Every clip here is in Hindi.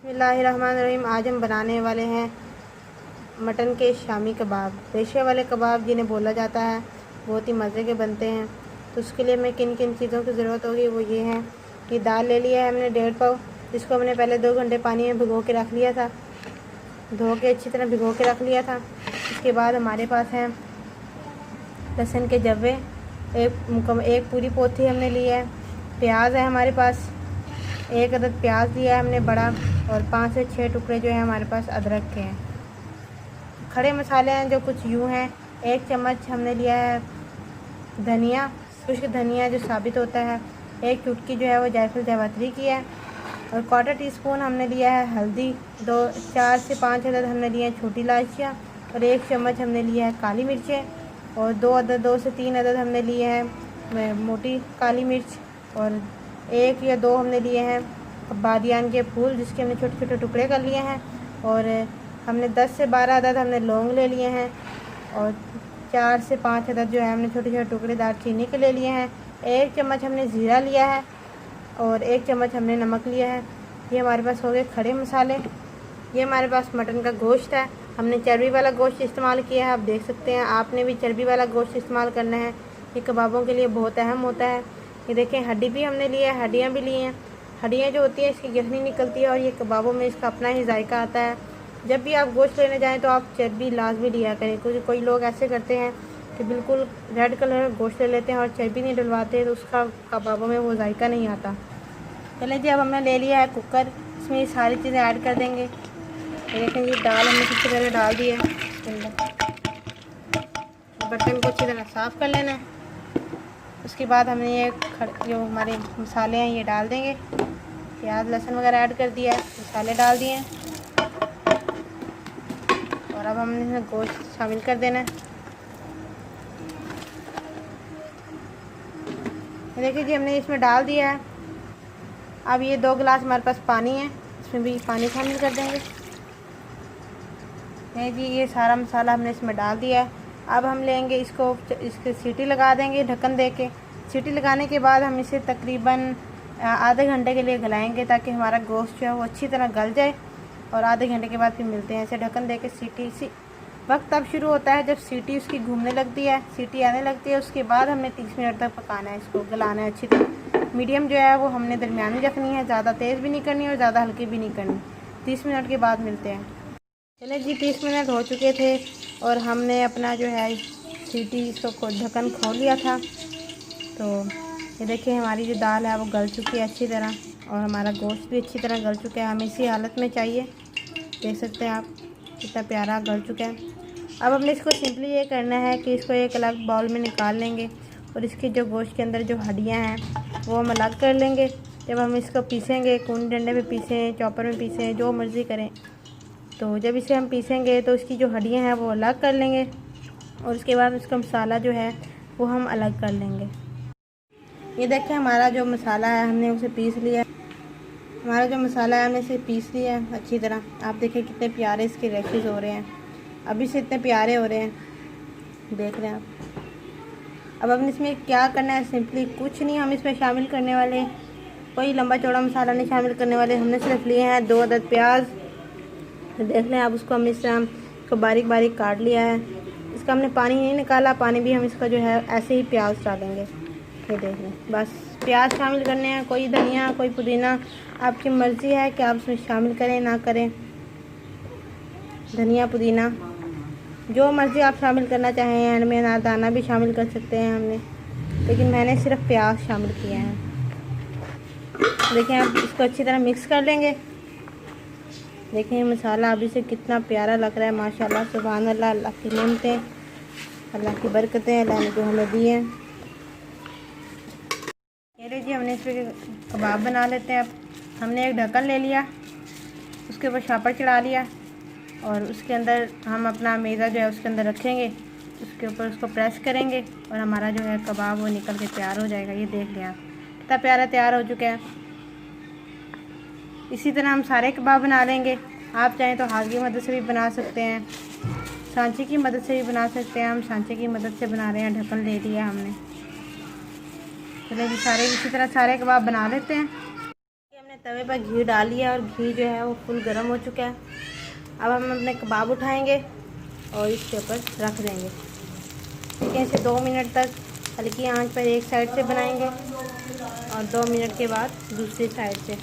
बिस्मिल्लाहिर्रहमानिर्रहीम। आज हम बनाने वाले हैं मटन के शामी कबाब। रेशे वाले कबाब जिन्हें बोला जाता है, बहुत ही मज़े के बनते हैं। तो उसके लिए हमें किन किन चीज़ों की ज़रूरत होगी वो ये है कि दाल ले लिया है हमने 1.5 पाव, जिसको हमने पहले 2 घंटे पानी में भिगो के रख लिया था, धो के अच्छी तरह भिगो के रख लिया था। इसके बाद हमारे पास हैं लहसुन के जव्वे, एक पूरी पोथी हमने ली है। प्याज है हमारे पास, 1 अदद प्याज लिया है हमने बड़ा, और 5 से 6 टुकड़े जो है हमारे पास अदरक के हैं। खड़े मसाले हैं जो कुछ यूँ हैं। 1 चम्मच हमने लिया है धनिया, खुश्क धनिया जो साबित होता है। 1 चुटकी जो है वो जायफल जावित्री की है, और 1/4 टीस्पून हमने लिया है हल्दी। 4 से 5 अदद हमने लिए हैं छोटी इलायचियाँ, और 1 चम्मच हमने लिया है काली मिर्चें, और 2 से 3 अदद हमने लिए हैं मोटी काली मिर्च, और 1 या 2 हमने लिए हैं बादियान के फूल, जिसके हमने छोटे छोटे टुकड़े कर लिए हैं, और हमने 10 से 12 अदद हमने लौंग ले लिए हैं, और 4 से 5 अदद जो है हमने छोटे छोटे टुकड़े दालचीनी के ले लिए हैं। 1 चम्मच हमने ज़ीरा लिया है, और 1 चम्मच हमने नमक लिया है। ये हमारे पास हो गए खड़े मसाले। ये हमारे पास मटन का गोश्त है, हमने चर्बी वाला गोश्त इस्तेमाल किया है। आप देख सकते हैं, आपने भी चर्बी वाला गोश्त इस्तेमाल करना है, ये कबाबों के लिए बहुत अहम होता है। ये देखें, हड्डी भी हमने ली है, हड्डियाँ भी ली हैं। हड्डियाँ जो होती हैं इसकी यखनी निकलती है, और ये कबाबों में इसका अपना ही जायका आता है। जब भी आप गोश्त लेने जाएं तो आप चर्बी लाजमी लिया करें, क्योंकि कोई लोग ऐसे करते हैं कि बिल्कुल रेड कलर का गोश्त ले लेते हैं और चर्बी नहीं डलवाते, तो उसका कबाबों में वो जायका नहीं आता। चलिए जी, अब हमने ले लिया है कुकर, इसमें ये सारी चीज़ें ऐड कर देंगे। देखें, ये दाल हमने सबसे पहले डाल दी है। बर्तन को अच्छी तरह साफ़ कर लेना है। उसके बाद हमने ये जो हमारे मसाले हैं ये डाल देंगे। प्याज लहसुन वगैरह ऐड कर दिया है, मसाले डाल दिए हैं, और अब हमने इसमें गोश्त शामिल कर देना है। देखिए जी, हमने इसमें डाल दिया है। अब ये 2 गिलास हमारे पास पानी है, इसमें भी पानी शामिल कर देंगे। नहीं जी, ये सारा मसाला हमने इसमें डाल दिया है। अब हम लेंगे इसके सीटी लगा देंगे ढक्कन दे के। सीटी लगाने के बाद हम इसे तकरीबन आधे घंटे के लिए गलाएंगे, ताकि हमारा गोश्त जो है वो अच्छी तरह गल जाए, और आधे घंटे के बाद फिर मिलते हैं। इसे ढक्कन दे के सीटी वक्त तब शुरू होता है जब सीटी उसकी घूमने लगती है, सीटी आने लगती है। उसके बाद हमने 30 मिनट तक पकाना है, इसको गलाना है अच्छी तरह। मीडियम जो है वो हमने दरमियानी रखनी है, ज़्यादा तेज़ भी नहीं करनी और ज़्यादा हल्की भी नहीं करनी। 30 मिनट के बाद मिलते हैं। चले जी, 30 मिनट हो चुके थे, और हमने अपना जो है सीटी इसको ढक्कन खोल लिया था। तो ये देखिए, हमारी जो दाल है वो गल चुकी है अच्छी तरह, और हमारा गोश्त भी अच्छी तरह गल चुका है। हमें इसी हालत में चाहिए, देख सकते हैं आप कितना प्यारा गल चुका है। अब हमने इसको सिंपली ये करना है कि इसको एक अलग बाउल में निकाल लेंगे, और इसके जो गोश्त के अंदर जो हड्डियाँ हैं वो हम अलग कर लेंगे। जब हम इसको पीसेंगे, कून डंडे में पीसें, चॉपर में पीसें, जो मर्ज़ी करें, तो जब इसे हम पीसेंगे तो इसकी जो हड्डियाँ हैं वो अलग कर लेंगे, और उसके बाद उसका मसाला जो है वो हम अलग कर लेंगे। ये देखें, हमारा जो मसाला है हमने उसे पीस लिया। हमारा जो मसाला है हमने इसे पीस लिया है अच्छी तरह। आप देखें कितने प्यारे इसके रैशेज़ हो रहे हैं, अभी से इतने प्यारे हो रहे हैं, देख रहे हैं आप। अब हमने इसमें क्या करना है, सिंपली कुछ नहीं हम इसमें शामिल करने वाले, कोई लंबा चौड़ा मसाला नहीं शामिल करने वाले। हमने सिर्फ लिए हैं 2 अदद प्याज, देख लें आप उसको। हमने इस तरह इसको बारीक बारीक काट लिया है। इसका हमने पानी नहीं निकाला, पानी भी हम इसका जो है ऐसे ही प्याज डालेंगे। ये देख लें, बस प्याज शामिल करने हैं, कोई धनिया कोई पुदीना, आपकी मर्ज़ी है कि आप उसमें शामिल करें ना करें। धनिया पुदीना जो मर्ज़ी आप शामिल करना चाहें, एंड में अनारदाना भी शामिल कर सकते हैं हमने, लेकिन मैंने सिर्फ प्याज शामिल किया है। देखिए, आप इसको अच्छी तरह मिक्स कर लेंगे। देखिए, मसाला अभी से कितना प्यारा लग रहा है, माशाल्लाह सुभान अल्लाह। अल्लाह की नेमतें, अल्लाह की बरकतें अल्लाह ने जो हमें दी हैं। ये जी, हमने इस पर कबाब बना लेते हैं। अब हमने एक ढक्कन ले लिया, उसके ऊपर छापर चढ़ा लिया, और उसके अंदर हम अपना मैदा जो है उसके अंदर रखेंगे, उसके ऊपर उसको प्रेस करेंगे, और हमारा जो है कबाब वो निकल के तैयार हो जाएगा। ये देख लिया, कितना प्यारा तैयार हो चुका है। इसी तरह हम सारे कबाब बना लेंगे। आप चाहें तो हाथ की मदद से भी बना सकते हैं, सांचे की मदद से भी बना सकते हैं। हम सांचे की मदद से बना रहे हैं, ढक्कन ले लिया हमने। चलिए जी, सारे इसी तरह सारे कबाब बना लेते हैं। हमने तवे पर घी डाल लिया और घी जो है वो फुल गर्म हो चुका है। अब हम अपने कबाब उठाएंगे और इसके ऊपर रख देंगे। ठीक है, इसे 2 मिनट तक हल्की आंच पर एक साइड से बनाएंगे और 2 मिनट के बाद दूसरी साइड से।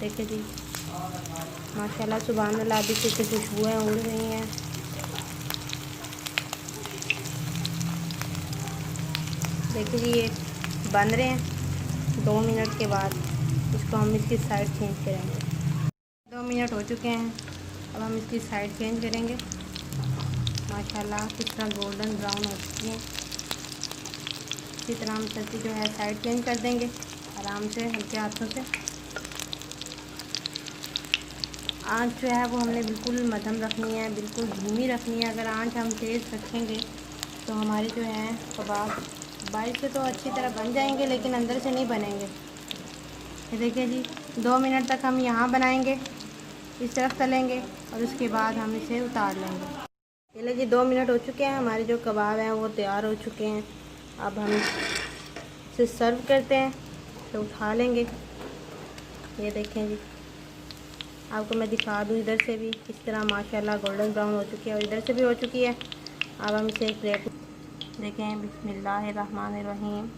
देखिए जी, माशाल्लाह सुभान अल्लाह, अभी से खुशबुएँ उड़ रही हैं। देखिए जी, ये बन रहे हैं। 2 मिनट के बाद इसको हम इसकी साइड चेंज करेंगे। 2 मिनट हो चुके हैं, अब हम इसकी साइड चेंज करेंगे। माशाल्लाह किस तरह गोल्डन ब्राउन हो चुकी है। इसी तरह हम सब्ज़ी जो है साइड चेंज कर देंगे आराम से, हल्के हाथों से। आंच जो है वो हमने बिल्कुल मध्यम रखनी है, बिल्कुल धीमी रखनी है। अगर आंच हम तेज़ रखेंगे तो हमारे जो है कबाब बाहर से तो अच्छी तरह बन जाएंगे लेकिन अंदर से नहीं बनेंगे। ये देखिए जी, 2 मिनट तक हम यहाँ बनाएंगे, इस तरफ तलेंगे और उसके बाद हम इसे उतार लेंगे। चलिए जी, 2 मिनट हो चुके हैं, हमारे जो कबाब हैं वो तैयार हो चुके हैं। अब हम इसे सर्व करते हैं, तो उठा लेंगे। ये देखें जी, आपको मैं दिखा दूँ इधर से भी किस तरह माशाल्लाह गोल्डन ब्राउन हो चुकी है और इधर से भी हो चुकी है। अब हम इसे एक प्लेट देखें। बिस्मिल्लाहिर्रहमानिर्रहीम।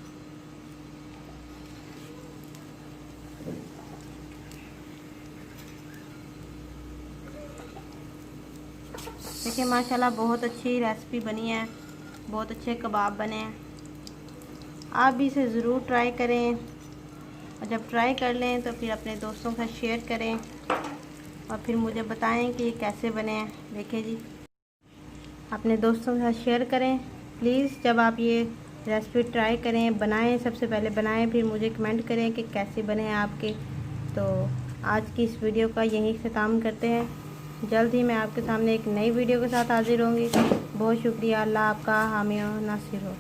देखिए माशाल्लाह बहुत अच्छी रेसिपी बनी है, बहुत अच्छे कबाब बने हैं। आप भी इसे ज़रूर ट्राई करें और जब ट्राई कर लें तो फिर अपने दोस्तों के साथ शेयर करें और फिर मुझे बताएं कि ये कैसे बने हैं। देखिए जी, अपने दोस्तों के साथ शेयर करें प्लीज़। जब आप ये रेसिपी ट्राई करें, बनाएं, सबसे पहले बनाएं, फिर मुझे कमेंट करें कि कैसे बने हैं आपके। तो आज की इस वीडियो का यहीं ख़त्म करते हैं। जल्द ही मैं आपके सामने एक नई वीडियो के साथ हाजिर होंगी। बहुत शुक्रिया। अल्लाह आपका हामी और नासिर हो।